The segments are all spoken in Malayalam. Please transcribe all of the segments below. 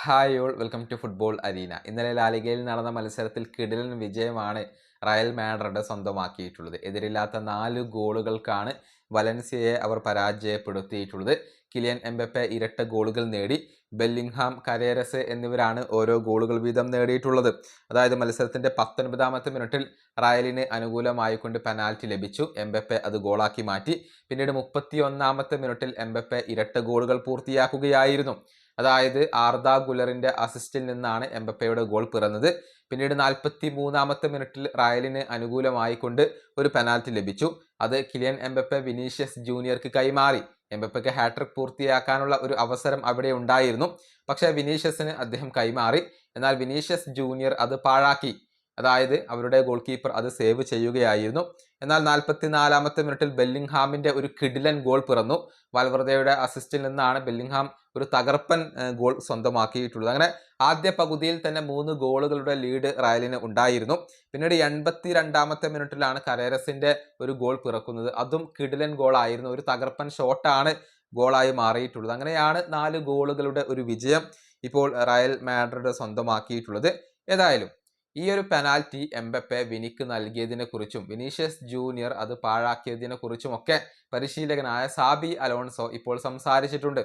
Hi all welcome to football arena. ഇന്നലെ ലാലിഗയിൽ നടന്ന മത്സരത്തിൽ കിടിലൻ വിജയമാണ് റയൽ മാഡ്രിഡ് സ്വന്തമാക്കിയിട്ടുള്ളത്. എതിരില്ലാത്ത 4 ഗോളുകൾക്കാണ് വലൻസിയയെ അവർ പരാജയപ്പെടുത്തിയിട്ടുള്ളത്. കിലിയൻ എംബപ്പെ ഇരട്ട ഗോളുകൾ നേടി. ബെല്ലിംഗ്ഹാം, കരേരസ് എന്നിവരാണ് ഓരോ ഗോളുകൾ വീതം നേടിയിട്ടുള്ളത്. അതായത് മത്സരത്തിന്റെ 19ാമത്തെ മിനിറ്റിൽ റയലിന് അനുകൂലമായിക്കൊണ്ട് പെനാൽറ്റി ലഭിച്ചു. എംബപ്പെ അത് ഗോളാക്കി മാറ്റി. പിന്നീട് 31ാമത്തെ മിനിറ്റിൽ എംബപ്പെ ഇരട്ട ഗോളുകൾ പൂർത്തിയാക്കുകയായിരുന്നു. അതായത് ആർദാ ഗുലറിന്റെ അസിസ്റ്റിൽ നിന്നാണ് എംബപ്പയുടെ ഗോൾ പിറന്നത്. പിന്നീട് 43ാമത്തെ മിനിറ്റിൽ റയലിന് അനുകൂലമായിക്കൊണ്ട് ഒരു പെനാൽറ്റി ലഭിച്ചു. അത് കിലിയൻ എംബപ്പെ വിനീഷ്യസ് ജൂനിയർക്ക് കൈമാറി. എംബപ്പയ്ക്ക് ഹാട്രിക് പൂർത്തിയാക്കാനുള്ള ഒരു അവസരം അവിടെ ഉണ്ടായിരുന്നു. പക്ഷേ വിനീഷ്യസിന് അദ്ദേഹം കൈമാറി. എന്നാൽ വിനീഷ്യസ് ജൂനിയർ അത് പാഴാക്കി. അതായത് അവരുടെ ഗോൾ കീപ്പർ അത് സേവ് ചെയ്യുകയായിരുന്നു. എന്നാൽ 44ാമത്തെ മിനിറ്റിൽ ബെല്ലിംഗ്ഹാമിന്റെ ഒരു കിടിലൻ ഗോൾ പിറന്നു. വാൽവർദയുടെ അസിസ്റ്റിൽ നിന്നാണ് ബെല്ലിംഗ്ഹാം ഒരു തകർപ്പൻ ഗോൾ സ്വന്തമാക്കിയിട്ടുള്ളത്. അങ്ങനെ ആദ്യ പകുതിയിൽ തന്നെ 3 ഗോളുകളുടെ ലീഡ് റയലിന് ഉണ്ടായിരുന്നു. പിന്നീട് 82ാമത്തെ മിനിറ്റിലാണ് കരേരസിന്റെ ഒരു ഗോൾ പിറക്കുന്നത്. അതും കിടിലൻ ഗോളായിരുന്നു. ഒരു തകർപ്പൻ ഷോട്ടാണ് ഗോളായി മാറിയിട്ടുള്ളത്. അങ്ങനെയാണ് 4 ഗോളുകളുടെ ഒരു വിജയം ഇപ്പോൾ റയൽ മാഡ്രിഡ് സ്വന്തമാക്കിയിട്ടുള്ളത്. ഏതായാലും ഈ ഒരു പെനാൽറ്റി എംബപ്പെ വിനിക്ക് നൽകിയതിനെ കുറിച്ചും വിനീഷ്യസ് ജൂനിയർ അത് പാഴാക്കിയതിനെ കുറിച്ചുമൊക്കെ പരിശീലകനായ സാബി അലോൺസോ ഇപ്പോൾ സംസാരിച്ചിട്ടുണ്ട്.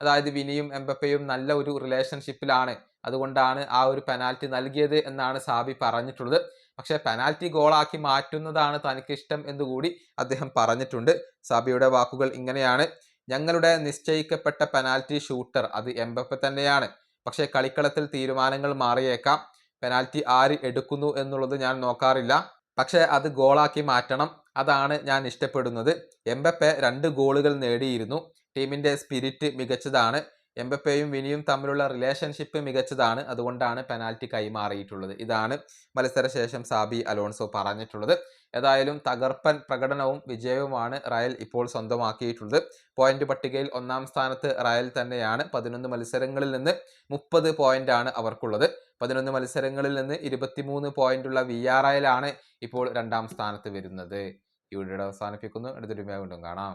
അതായത് വിനിയും എംബപ്പയും നല്ല ഒരു റിലേഷൻഷിപ്പിലാണ്, അതുകൊണ്ടാണ് ആ ഒരു പെനാൽറ്റി നൽകിയത് എന്നാണ് സാബി പറഞ്ഞിട്ടുള്ളത്. പക്ഷേ പെനാൽറ്റി ഗോളാക്കി മാറ്റുന്നതാണ് തനിക്ക് ഇഷ്ടം എന്നുകൂടി അദ്ദേഹം പറഞ്ഞിട്ടുണ്ട്. സാബിയുടെ വാക്കുകൾ ഇങ്ങനെയാണ്: ഞങ്ങളുടെ നിശ്ചയിക്കപ്പെട്ട പെനാൽറ്റി ഷൂട്ടർ അത് എംബപ്പെ തന്നെയാണ്. പക്ഷേ കളിക്കളത്തിൽ തീരുമാനങ്ങൾ മാറിയേക്കാം. പെനാൽറ്റി ആര് എടുക്കുന്നു എന്നുള്ളത് ഞാൻ നോക്കാറില്ല. പക്ഷേ അത് ഗോളാക്കി മാറ്റണം, അതാണ് ഞാൻ ഇഷ്ടപ്പെടുന്നത്. എംബപ്പെ 2 ഗോളുകൾ നേടിയിരുന്നു. ടീമിന്റെ സ്പിരിറ്റ് മികച്ചതാണ്. എംബപ്പയും വിനിയും തമ്മിലുള്ള റിലേഷൻഷിപ്പ് മികച്ചതാണ്. അതുകൊണ്ടാണ് പെനാൽറ്റി കൈമാറിയിട്ടുള്ളത്. ഇതാണ് മത്സരശേഷം സാബി അലോൺസോ പറഞ്ഞിട്ടുള്ളത്. ഏതായാലും തകർപ്പൻ പ്രകടനവും വിജയവുമാണ് റയൽ ഇപ്പോൾ സ്വന്തമാക്കിയിട്ടുള്ളത്. പോയിന്റ് പട്ടികയിൽ 1ാം സ്ഥാനത്ത് റയൽ തന്നെയാണ്. 11 മത്സരങ്ങളിൽ നിന്ന് 30 പോയിന്റാണ് അവർക്കുള്ളത്. 11 മത്സരങ്ങളിൽ നിന്ന് 23 പോയിന്റുള്ള VRL ആണ് ഇപ്പോൾ 2ാം സ്ഥാനത്ത് വരുന്നത്. ഈ വീഡിയോ അവസാനിപ്പിക്കുന്നു. അടുത്തൊരു വീഡിയോ വീണ്ടും കാണാം.